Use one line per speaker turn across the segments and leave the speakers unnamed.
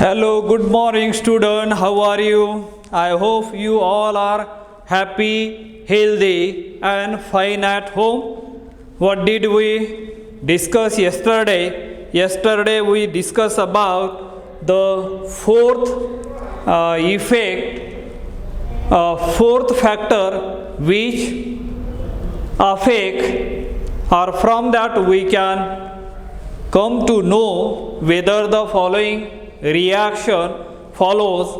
Hello, good morning student. How are you? I hope you all are happy, healthy and fine at home. What did we discuss yesterday? Yesterday we discussed about the fourth fourth factor which affect, or from that we can come to know whether the following reaction follows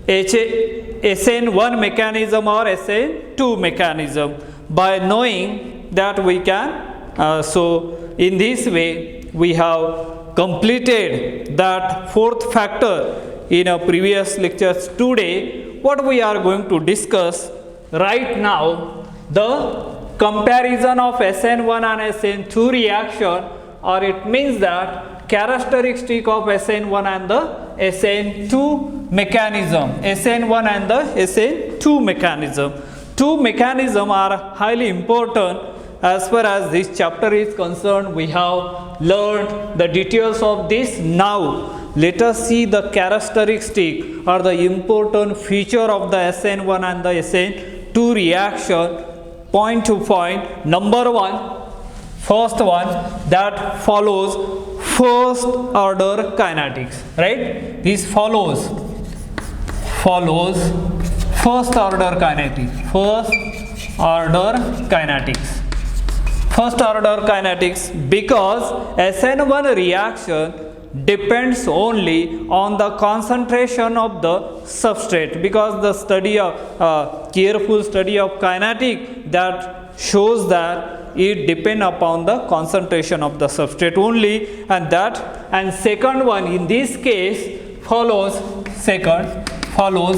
Sn1 mechanism or Sn2 mechanism. By knowing that we can, so in this way we have completed that fourth factor in our previous lectures. Today what we are going to discuss right now, the comparison of Sn1 and Sn2 reaction, or it means that characteristic of Sn1 and the Sn2 mechanism. Sn1 and the Sn2 mechanism. Two mechanisms are highly important as far as this chapter is concerned. We have learned the details of this. Now let us see the characteristic or the important feature of the Sn1 and the Sn2 reaction point to point. Number one, first one, that follows first order kinetics, right? This follows first order kinetics. First order kinetics, because Sn1 reaction depends only on the concentration of the substrate, because the study of careful study of kinetic that shows that it depends upon the concentration of the substrate only, and second one in this case follows second order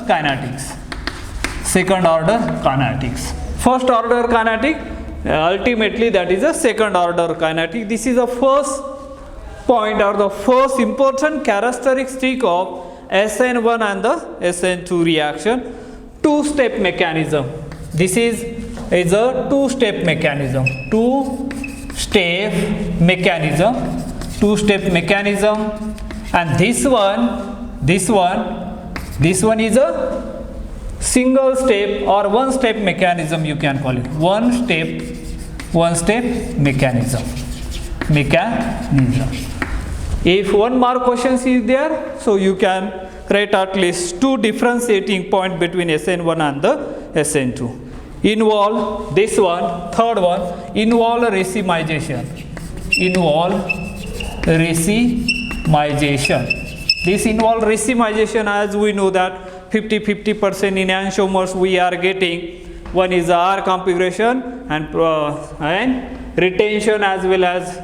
kinetics. First order kinetic, ultimately that is a second order kinetic. This is the first point or the first important characteristic of Sn1 and the Sn2 reaction. Two-step mechanism. This is a two-step mechanism. Two-step mechanism, and this one is a single step or one step mechanism, you can call it one step mechanism. If one mark questions is there, so you can write at least two differentiating point between Sn1 and the Sn2. Involve this one, third one, involve racemization. This involve racemization, as we know that 50% in enantiomers we are getting. One is the R configuration and retention as well as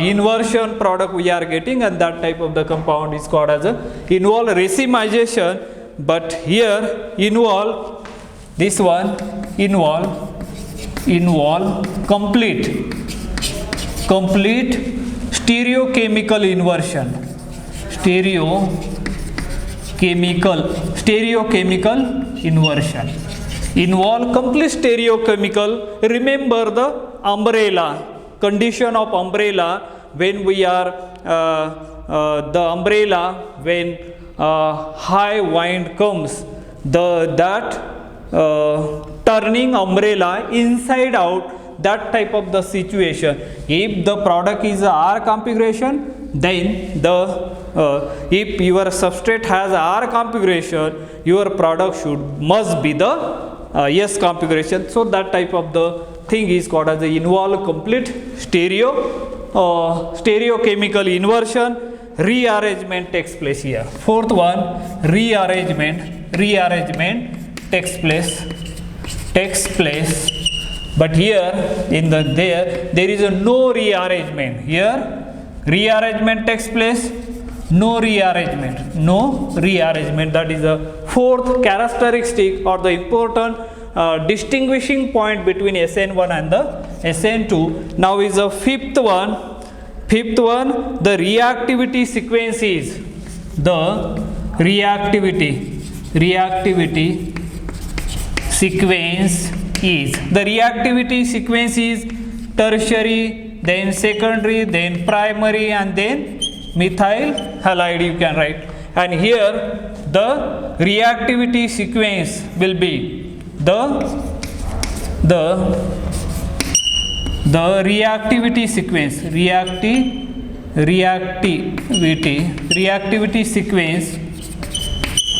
inversion product we are getting, and that type of the compound is called as a involve racemization. But here involve complete stereochemical inversion. Involve complete stereochemical. Remember the umbrella condition of umbrella, when we are the umbrella, when high wind comes, turning umbrella inside out, that type of the situation. If the product is a R configuration, then if your substrate has a R configuration, your product must be the S configuration. So that type of the thing is called as the involve complete stereochemical inversion. Rearrangement takes place here. Fourth one, rearrangement takes place. But here there is a no rearrangement. Here rearrangement takes place, no rearrangement. That is the fourth characteristic or the important distinguishing point between Sn1 and the Sn2. Now is the fifth one, the reactivity sequences. The reactivity sequence is. The reactivity sequence is tertiary, then secondary, then primary, and then methyl halide you can write. And here the reactivity sequence will be the reactivity sequence,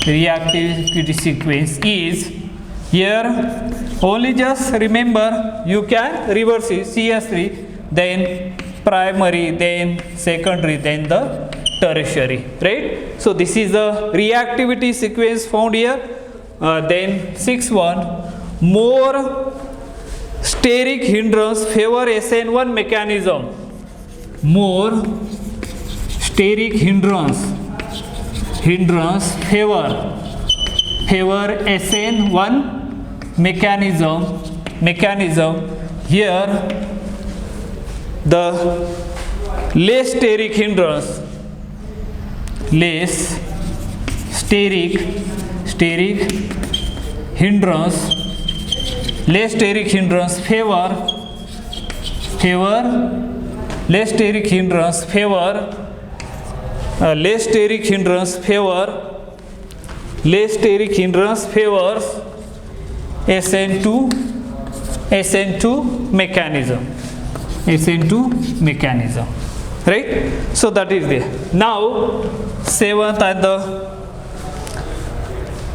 reactivity sequence is here. Only just remember, you can reverse it, CH3, then primary, then secondary, then the tertiary, right? So this is the reactivity sequence found here. Then 6.1, more steric hindrance favor Sn1 mechanism. More steric hindrance favor Sn1 mechanism. Here the less steric hindrance favors Sn2 mechanism, right? So that is there. Now 7th, and the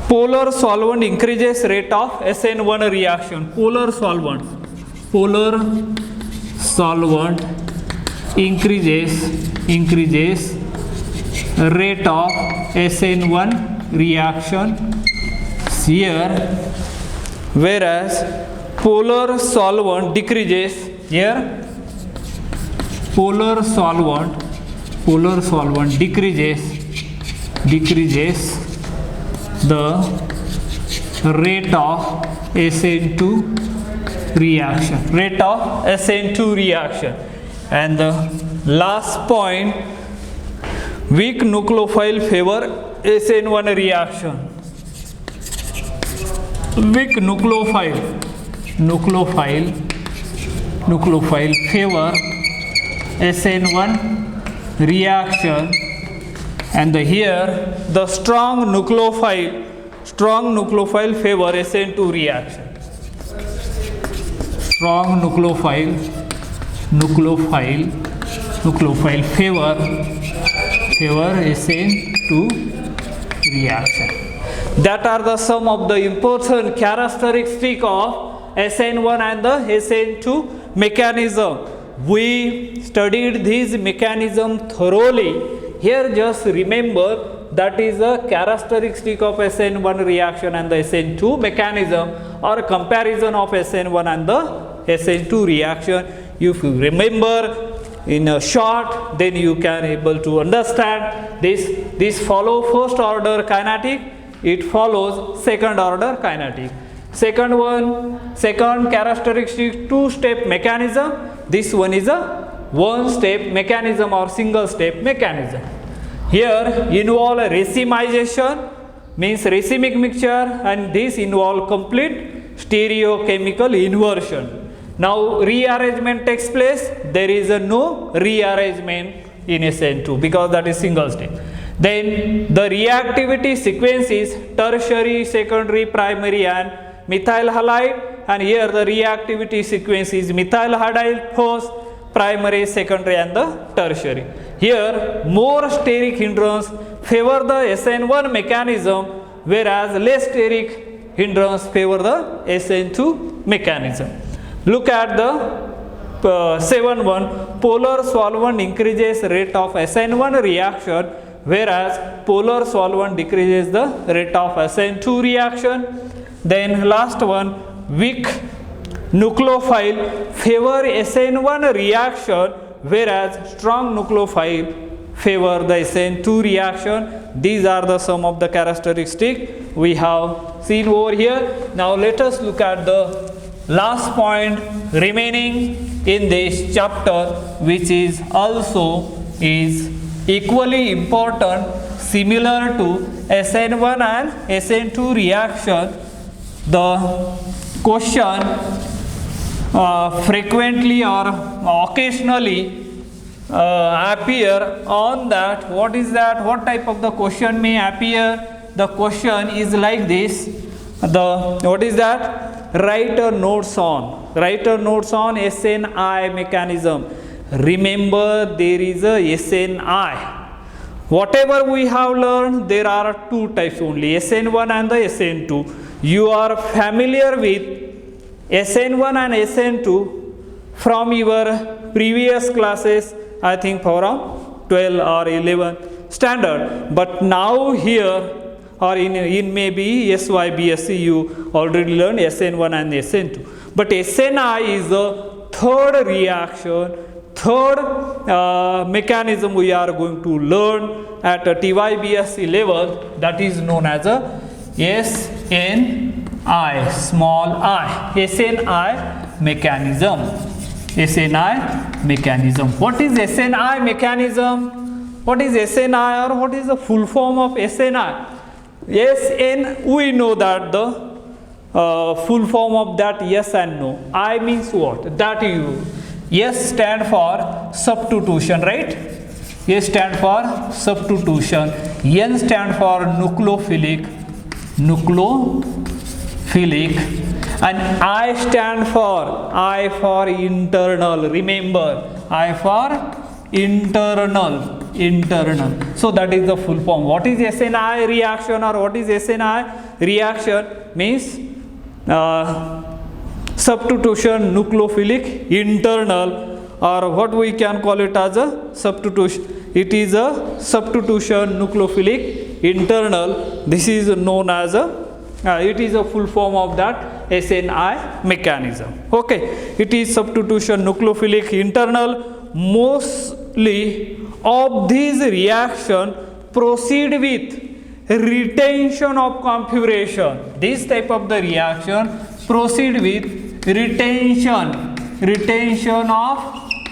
polar solvent increases rate of Sn1 reaction. Polar solvent increases rate of Sn1 reaction here, whereas polar solvent decreases here. Polar solvent decreases the rate of Sn2 reaction. And the last point, weak nucleophile favor Sn1 reaction. Weak nucleophile favor Sn1 reaction, and here the strong nucleophile favor Sn2 reaction. Strong nucleophile favor Sn2 reaction. That are the some of the important characteristics of Sn1 and the Sn2 mechanism. We studied this mechanism thoroughly. Here just remember, that is a characteristic of Sn1 reaction and the Sn2 mechanism, or a comparison of Sn1 and the Sn2 reaction. If you remember in a short, then you can able to understand this follow first order kinetic, it follows second order kinetic. Second characteristic, two-step mechanism. This one is a one-step mechanism or single-step mechanism. Here involve racemization, means racemic mixture, and this involve complete stereochemical inversion. Now rearrangement takes place. There is no rearrangement in Sn2 because that is single step. Then the reactivity sequence is tertiary, secondary, primary, and methyl halide, and here the reactivity sequence is methyl halide first, primary, secondary, and the tertiary. Here more steric hindrance favor the Sn1 mechanism, whereas less steric hindrance favor the Sn2 mechanism. Look at the 7.1, polar solvent increases rate of Sn1 reaction, whereas polar solvent decreases the rate of Sn2 reaction. Then last one, weak nucleophile favor Sn1 reaction, whereas strong nucleophile favor the Sn2 reaction. These are the some of the characteristics we have seen over here. Now let us look at the last point remaining in this chapter, which is also equally important, similar to Sn1 and Sn2 reaction. The question frequently or occasionally appear on that. What is that? What type of the question may appear? The question is like this. What is that? Write a notes on Sni mechanism. Remember, there is a Sni. Whatever we have learned, there are two types only, Sn1 and the Sn2. You are familiar with Sn1 and Sn2 from your previous classes, I think from 12 or 11 standard. But now here, or in maybe T.Y.B.Sc, you already learned Sn1 and Sn2. But Sni is the third reaction, third mechanism we are going to learn at a T.Y.B.Sc level, that is known as a Sni, small I, Sni mechanism. Sni mechanism. What is Sni mechanism? What is Sni, or what is the full form of Sni? Sn, we know that the full form of that, yes and no. I means what? That you. S stand for substitution, right? S stand for substitution. N stand for nucleophilic, and I stand for internal. Remember, I for internal. So that is the full form. What is Sni reaction, or what is Sni reaction? Means substitution, nucleophilic, internal, or what we can call it as a substitution. It is a substitution, nucleophilic, internal. This is known as it is a full form of that Sni mechanism. Okay, it is substitution, nucleophilic, internal. Mostly of these reaction proceed with retention of configuration. This type of the reaction proceed with retention of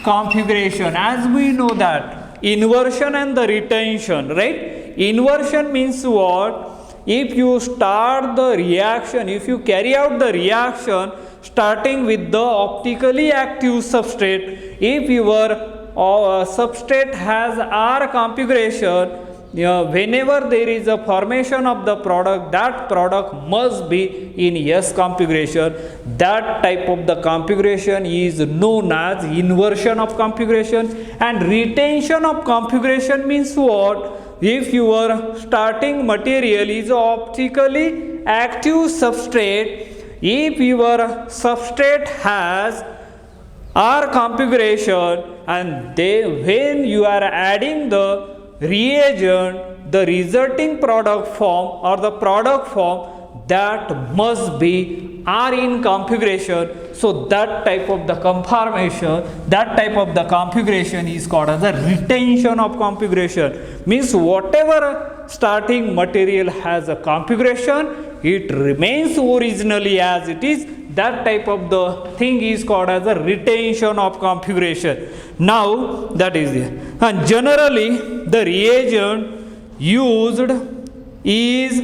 configuration. As we know that inversion and the retention, right? Inversion means what? If you start the reaction, if you carry out the reaction starting with the optically active substrate, if your substrate has R configuration, whenever there is a formation of the product, that product must be in S configuration. That type of the configuration is known as inversion of configuration. And retention of configuration means what? If your starting material is optically active substrate, if your substrate has R configuration, and when you are adding the reagent, the resulting product form or the product form, that must be R in configuration. So that type of the conformation, that type of the configuration is called as a retention of configuration. Means whatever starting material has a configuration, it remains originally as it is. That type of the thing is called as a retention of configuration. Now that is it. And generally the reagent used is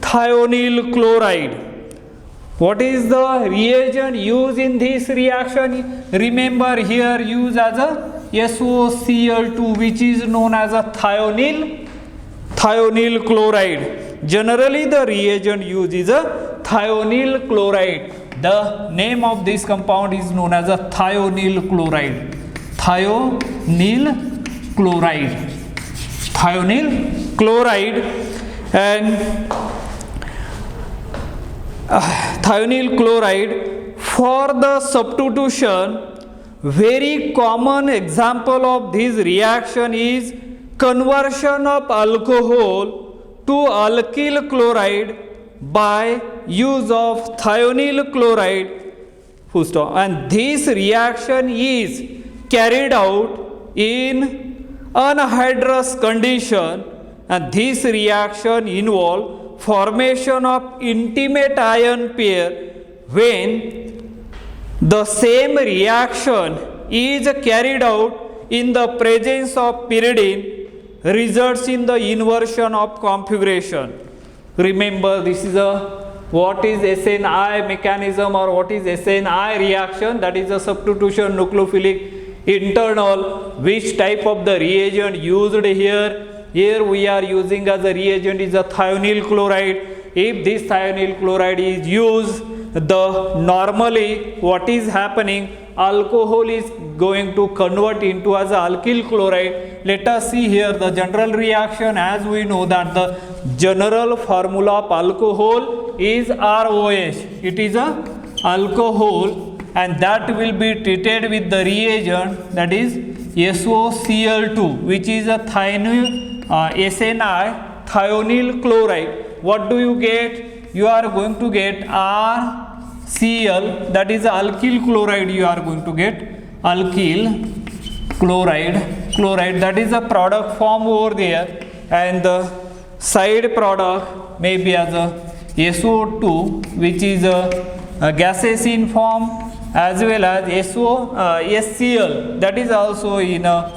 thionyl chloride. What is the reagent used in this reaction? Remember, here used as a SOCl2, which is known as a thionyl chloride. Generally the reagent used is a thionyl chloride. The name of this compound is known as a thionyl chloride. Thionyl chloride. And thionyl chloride for the substitution, very common example of this reaction is conversion of alcohol to alkyl chloride by use of thionyl chloride, and this reaction is carried out in anhydrous condition, and this reaction involves formation of intimate ion pair. When the same reaction is carried out in the presence of pyridine, results in the inversion of configuration. Remember, this is a what is Sn2 mechanism or what is Sn2 reaction, that is a substitution nucleophilic internal. Which type of the reagent used here? Here we are using as a reagent is a thionyl chloride. If this thionyl chloride is used, the normally what is happening, alcohol is going to convert into as a alkyl chloride. Let us see here the general reaction. As we know that the general formula of alcohol is ROH. It is a alcohol, and that will be treated with the reagent, that is SOCl2, which is a Sni thionyl chloride. What do you get? You are going to get RCl, that is alkyl chloride. You are going to get alkyl chloride, that is a product form over there, and the side product may be as a SO2, which is a gaseous in form, as well as SCl, that is also in a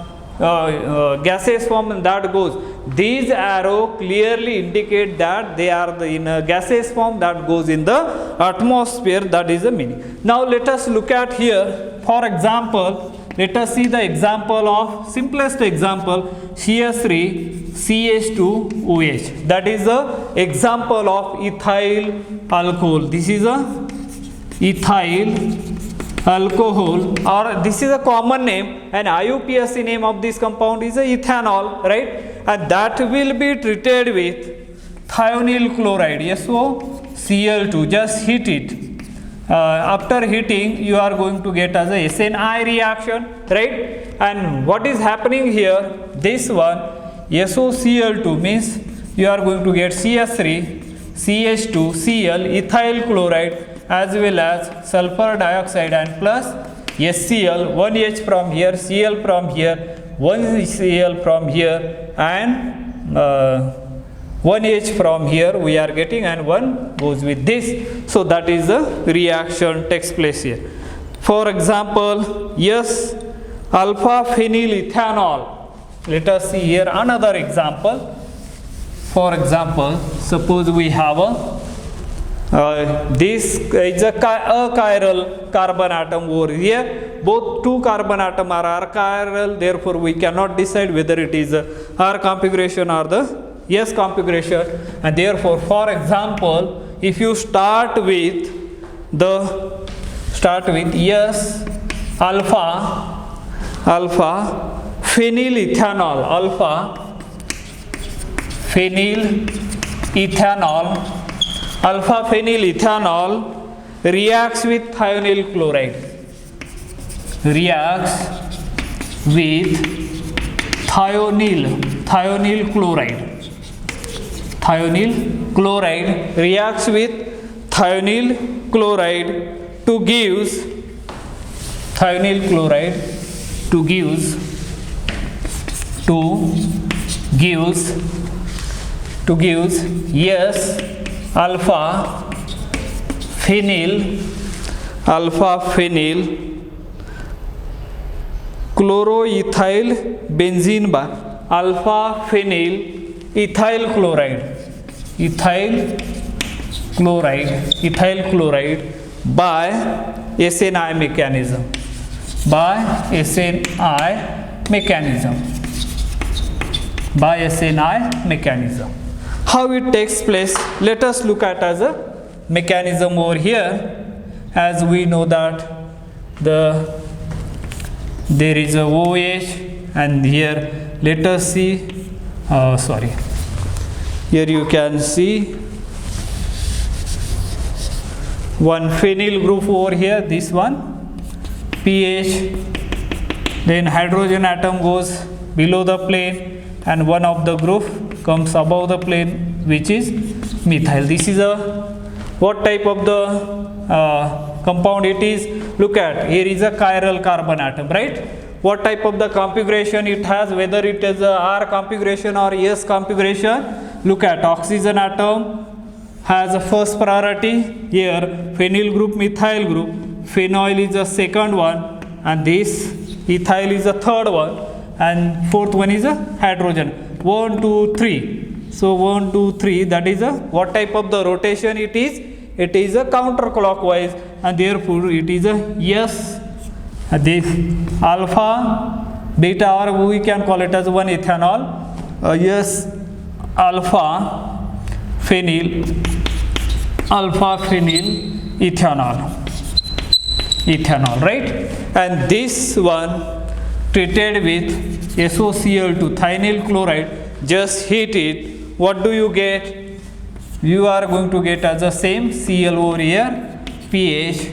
gaseous form, and that goes. These arrow clearly indicate that they are in a gaseous form, that goes in the atmosphere. That is the meaning. Now let us look at here. For example, let us see the example of simplest example, CH-3 CH2OH. That is the example of ethyl alcohol. This is a ethyl alcohol, or this is a common name, and IUPAC name of this compound is a ethanol, right? And that will be treated with thionyl chloride, SOCl2. Just heat it. After heating, you are going to get as a Sni reaction, right? And what is happening here? This one, SOCl2 means you are going to get CH3, CH2, Cl, ethyl chloride, as well as sulfur dioxide, and plus SCl, 1H from here, Cl from here, 1 Cl from here, and 1H from here we are getting, and 1 goes with this. So that is the reaction takes place here. For example, yes, alpha phenyl ethanol. Let us see here another example. For example, suppose we have a this is a achiral carbon atom over here. Both two carbon atom are achiral, therefore we cannot decide whether it is R configuration or the S configuration. And therefore, for example, if you start with S alpha phenyl ethanol, alpha phenyl ethanol reacts with thionyl chloride, thionyl chloride reacts with thionyl chloride to gives yes alpha phenyl chloroethyl benzene by alpha phenyl ethyl chloride by Sni mechanism. How it takes place? Let us look at as a mechanism over here. As we know that there is a OH, and here let us see. Here you can see one phenyl group over here. This one pH. Then hydrogen atom goes below the plane, and one of the group comes above the plane, which is methyl. This is a what type of the compound it is? Look at here is a chiral carbon atom, right? What type of the configuration it has, whether it is a R configuration or S configuration? Look at oxygen atom has a first priority here, phenyl group, methyl group, phenol is the second one, and this ethyl is the third one, and fourth one is a hydrogen. 1, 2, 3. So 1, 2, 3, that is a what type of the rotation it is? it is a counterclockwise, and therefore it is a yes, this alpha beta, or we can call it as 1-ethanol, yes, alpha phenyl ethanol, right? And this one treated with SOCl2 thionyl chloride, just heat it, what do you get? You are going to get as the same Cl over here, pH,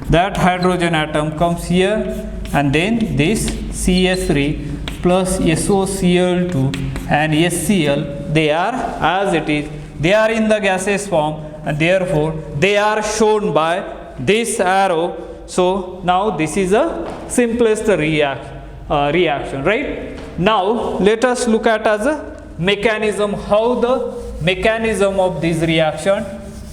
that hydrogen atom comes here, and then this CH3 plus SOCl2 and SCl, they are as it is, they are in the gaseous form, and therefore they are shown by this arrow. So now this is a simplest reaction, right? Now let us look at as a mechanism, how the mechanism of this reaction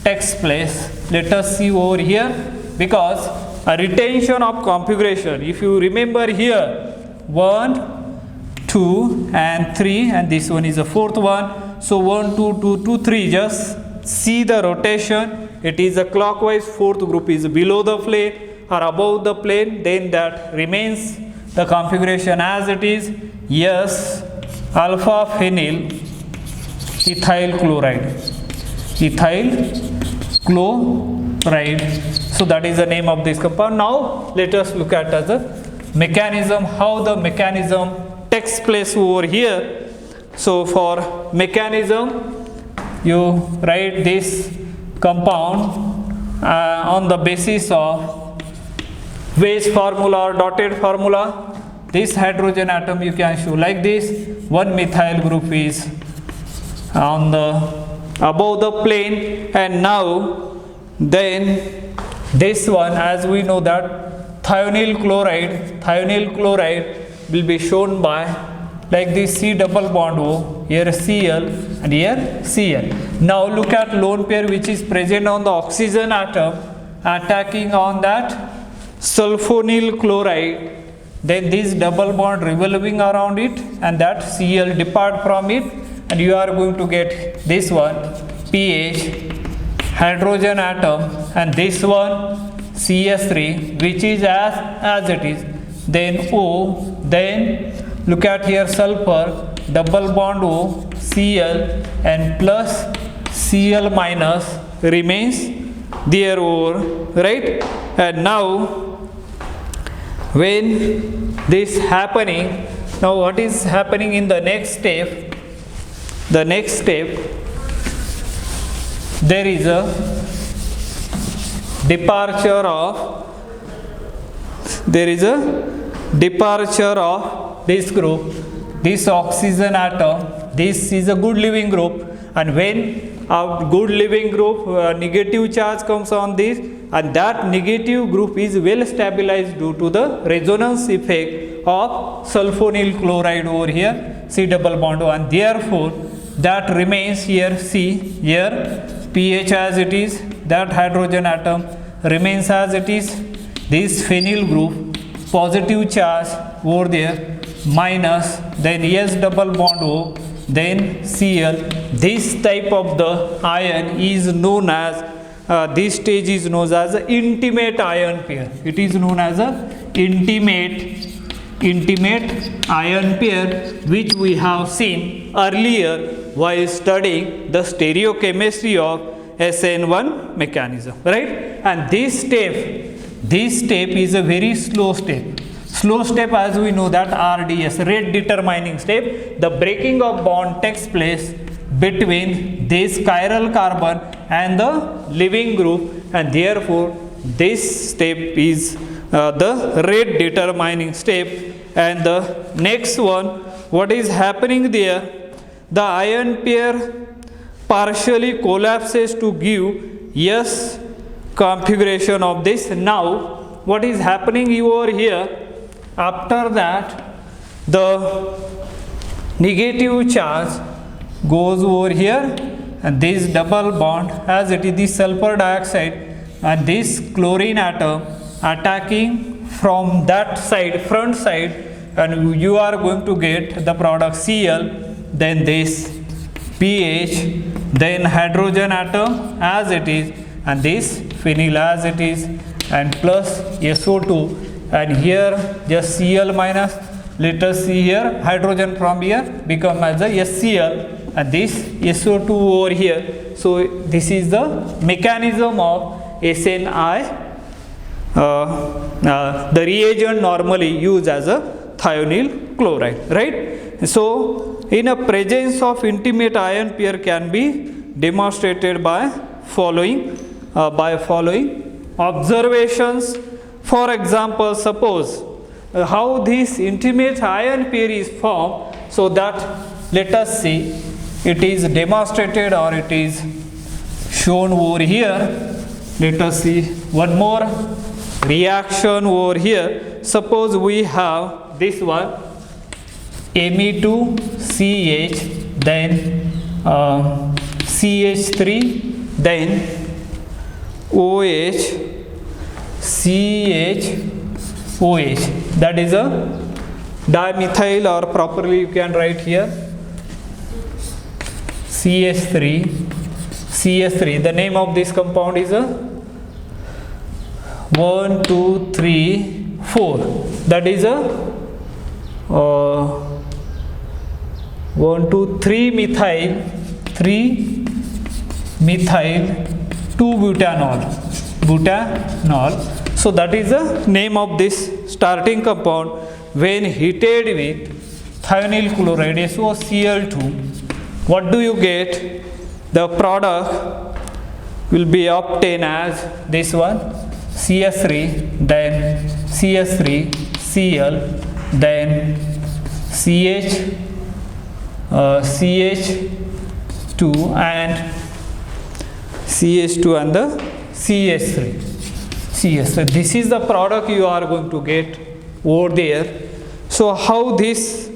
takes place. Let us see over here, because a retention of configuration, if you remember here 1, 2 and 3, and this one is the fourth one. So 1, 2, 2, 2, 3, just see the rotation, it is a clockwise, fourth group is below the plane or above the plane, then that remains the configuration as it is, yes, alpha phenyl ethyl chloride. So that is the name of this compound. Now let us look at as a mechanism, how the mechanism takes place over here. So for mechanism, you write this compound on the basis of Weiss formula or dotted formula. This hydrogen atom you can show like this, one methyl group is on the above the plane, and now then this one, as we know that thionyl chloride will be shown by like this C double bond O, here Cl and here Cl. Now look at lone pair which is present on the oxygen atom attacking on that sulfonyl chloride, then this double bond revolving around it, and that Cl depart from it, and you are going to get this one pH hydrogen atom, and this one CH3 which is as it is, then O, then look at here sulfur double bond O, Cl and plus Cl minus remains there over, right? And now when this happening, now what is happening in the next step? The next step, there is a departure of this group, this oxygen atom. This is a good living group, and when a good living group negative charge comes on this, and that negative group is well stabilized due to the resonance effect of sulfonyl chloride over here, C double bond O, and therefore that remains here C, here pH as it is, that hydrogen atom remains as it is, this phenyl group positive charge over there minus, then S double bond O, then Cl. This type of the ion is known as this stage is known as an intimate ion pair. It is known as a intimate ion pair, which we have seen earlier while studying the stereochemistry of Sn2 mechanism, right? And this step is a very slow step. Slow step, as we know that RDS, rate determining step, the breaking of bond takes place between this chiral carbon and the living group, and therefore this step is the rate determining step. And the next one, what is happening there, the ion pair partially collapses to give S configuration of this. Now what is happening over here, after that the negative charge goes over here, and this double bond as it is the sulfur dioxide and this chlorine atom attacking from that side, front side, and you are going to get the product Cl, then this pH, then hydrogen atom as it is, and this phenyl as it is, and plus SO2, and here just Cl minus, let us see here hydrogen from here become as a SCl, and this SO2 over here. So this is the mechanism of Sni, the reagent normally used as a thionyl chloride, right? So in a presence of intimate ion pair can be demonstrated by following observations. For example, suppose how this intimate ion pair is formed, so that let us see it is demonstrated or it is shown over here. Let us see one more reaction over here. Suppose we have this one Me2CH, then CH3, then OH, CH, that is a dimethyl, or properly you can write here CH3. The name of this compound is a 1, 2, 3, 4. That is a 1, 2, 3 methyl 2-butanol. So that is the name of this starting compound. When heated with thionyl chloride SOCl2, what do you get? The product will be obtained as this one CH3, then CH3 Cl, then CH2 and the CH3. This is the product you are going to get over there. So how this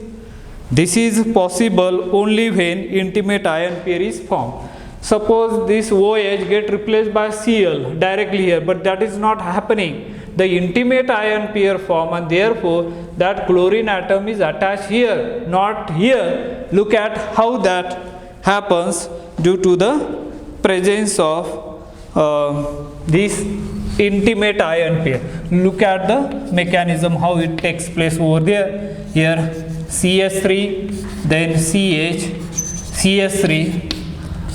is possible only when intimate ion pair is formed. Suppose this OH get replaced by Cl directly here, but that is not happening. The intimate ion pair form, and therefore that chlorine atom is attached here, not here. Look at how that happens due to the presence of this intimate ion pair. Look at the mechanism how it takes place over there. Here CH3, then CH3,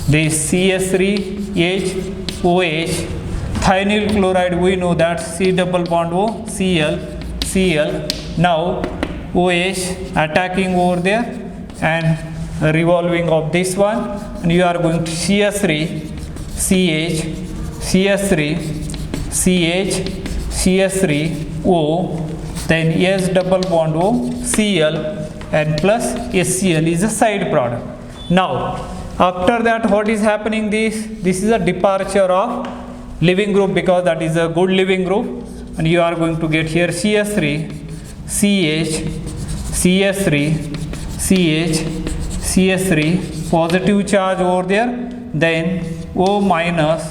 this CH3H OH, thionyl chloride, we know that C double bond O, Cl. Now OH attacking over there and revolving of this one, and you are going to CH3 CH3 O, then S double bond O, Cl, and plus SCl is a side product. Now after that, what is happening? This is a departure of leaving group, because that is a good leaving group, and you are going to get here CH3 CH3 positive charge over there, then O minus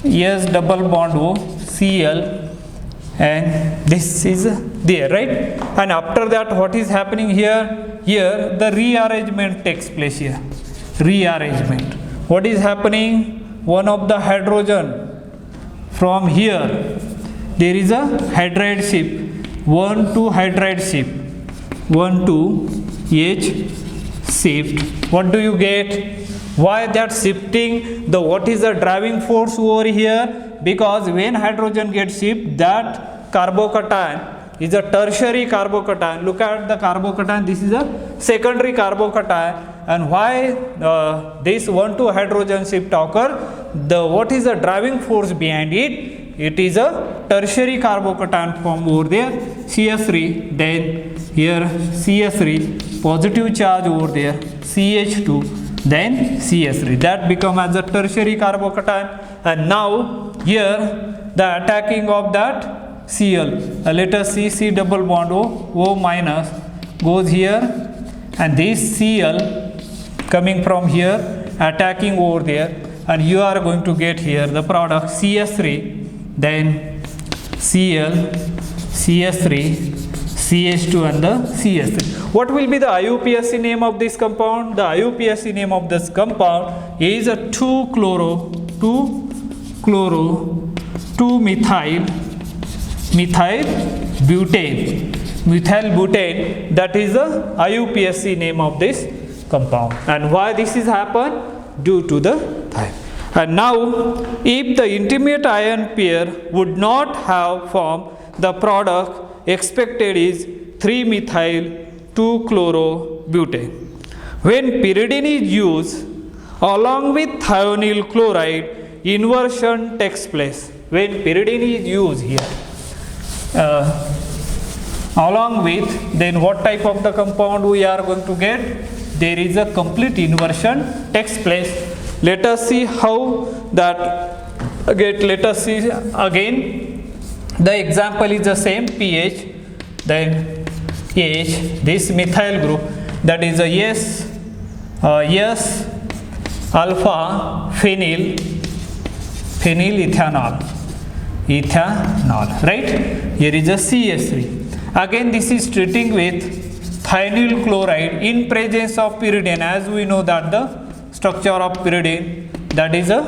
S double bond O, Cl, and this is there, right? And after that, what is happening here? Here the rearrangement takes place here. Rearrangement. What is happening? One of the hydrogen from here, there is a hydride shift, 1 to hydride shift, 1 to H shift. What do you get? Why that shifting? What is the driving force over here? Because when hydrogen gets shifted, that carbocation is a tertiary carbocation. Look at the carbocation, this is a secondary carbocation. And why this 1 to hydrogen shift occur? What is the driving force behind it? It is a tertiary carbocation form over there, CH3, then here CH3, positive charge over there, CH2, then CH3. That become as a tertiary carbocation. And now here the attacking of that Cl. Let us see C double bond O minus goes here, and this Cl coming from here attacking over there, and you are going to get here the product CH3, then Cl, CH3, CH2, and the CH3. What will be the IUPAC name of this compound? The IUPAC name of this compound is a 2-chloro chloro 2-methyl butane. Methyl butane, that is the IUPAC name of this compound. And why this is happen? Due to the thiamine. And now, if the intermediate ion pair would not have formed, the product expected is 3-methyl 2-chlorobutane. When pyridine is used along with thionyl chloride, inversion takes place. When pyridine is used here, along with, then what type of the compound we are going to get? There is a complete inversion takes place. Let us see how that get. Let us see again. The example is the same, pH, then H, this methyl group, that is a S alpha phenyl ethanol, right? Here is a CH-3. Again, this is treating with thionyl chloride in presence of pyridine. As we know that the structure of pyridine, that is a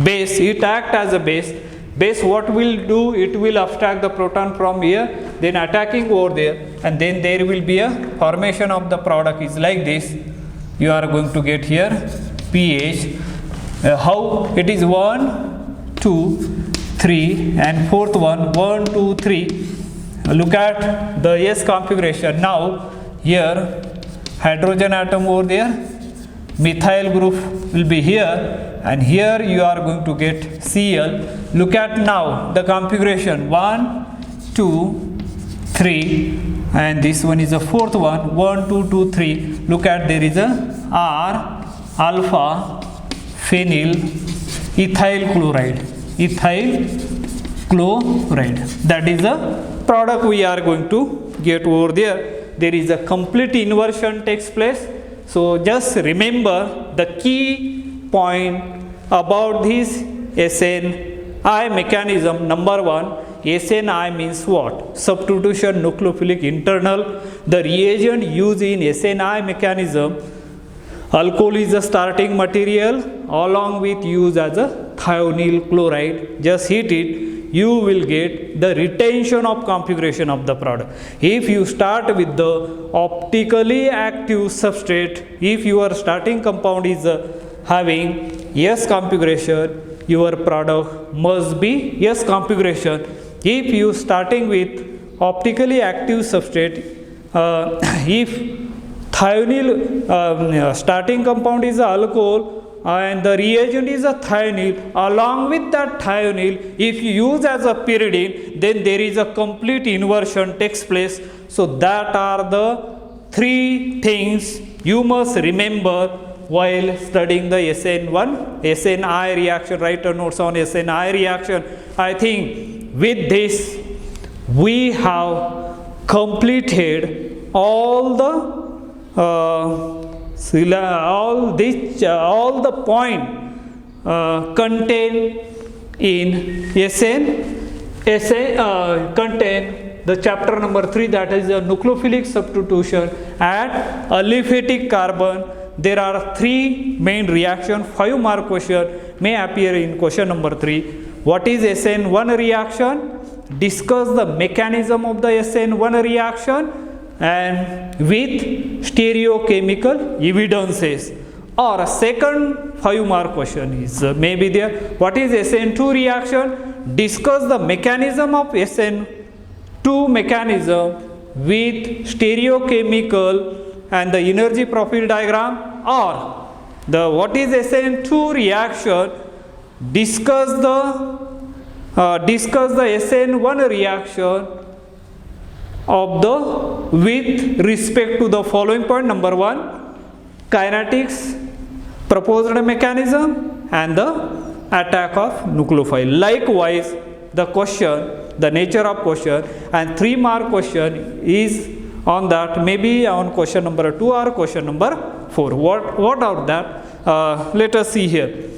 base, it acts as a base. Base what will do, it will abstract the proton from here, then attacking over there, and then there will be a formation of the product is like this. You are going to get here pH. How it is 1, 2, 3 and fourth one 1, 2, 3. Look at the S configuration. Now here hydrogen atom over there, methyl group will be here, and here you are going to get Cl. Look at now the configuration 1, 2, 3, and this one is the fourth one 1, 2, 2, 3. Look at there is a R alpha phenyl ethyl chloride. That is the product we are going to get over there. There is a complete inversion takes place. So just remember the key point about this Sn2 mechanism. Number one, Sn2 means what? Substitution nucleophilic internal. The reagent used in Sn2 mechanism, alcohol is the starting material along with use as a thionyl chloride. Just heat it, you will get the retention of configuration of the product. If you start with the optically active substrate, if your starting compound is having S configuration, your product must be S configuration. If you starting with optically active substrate, if thionyl starting compound is alcohol and the reagent is a thionyl, along with that thionyl, if you use as a pyridine, then there is a complete inversion takes place. So that are the three things you must remember while studying the Sn2 reaction. Write a notes on Sn2 reaction. I think with this we have completed all the point contained in contain the chapter number 3, that is the nucleophilic substitution at aliphatic carbon. There are 3 main reactions. 5 mark question may appear in question number 3. What is Sn1 reaction? Discuss the mechanism of the Sn1 reaction and with stereochemical evidences. Or a second 5 mark question is maybe there. What is Sn2 reaction? Discuss the mechanism of Sn2 mechanism with stereochemical and the energy profile diagram. Or the what is Sn2 reaction? Discuss the Sn1 reaction of the with respect to the following point. Number 1, kinetics, proposed mechanism and the attack of nucleophile. Likewise, the question, the nature of question, and 3 mark question is on that, maybe on question number 2 or question number 4. What are that? Let us see here.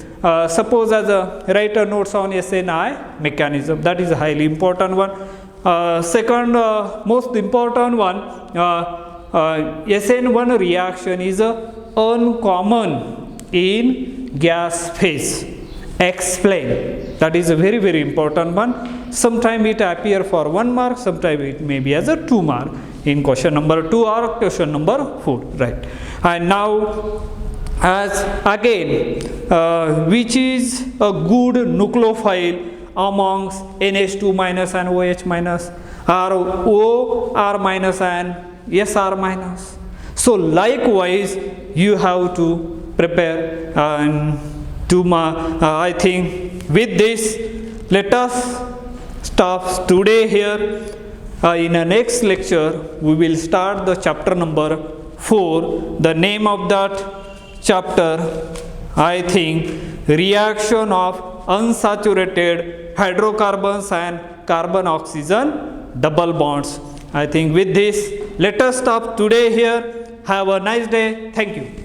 Suppose as a writer notes on Sn2 mechanism, that is a highly important one. Second most important one, Sn1 reaction is uncommon in gas phase. explain. That is a very, very important one. Sometime it appear for 1 mark, sometime it may be as a 2 mark in question number 2 or question number 4, right? And now, as again, which is a good nucleophile amongst NH2 minus and OH minus, or O R minus and SR minus. So likewise, you have to prepare and do I think with this, let us stop today here. In the next lecture, we will start the chapter number 4. The name of that chapter, I think, reaction of unsaturated hydrocarbons and carbon oxygen double bonds. I think with this, let us stop today here. Have a nice day. Thank you.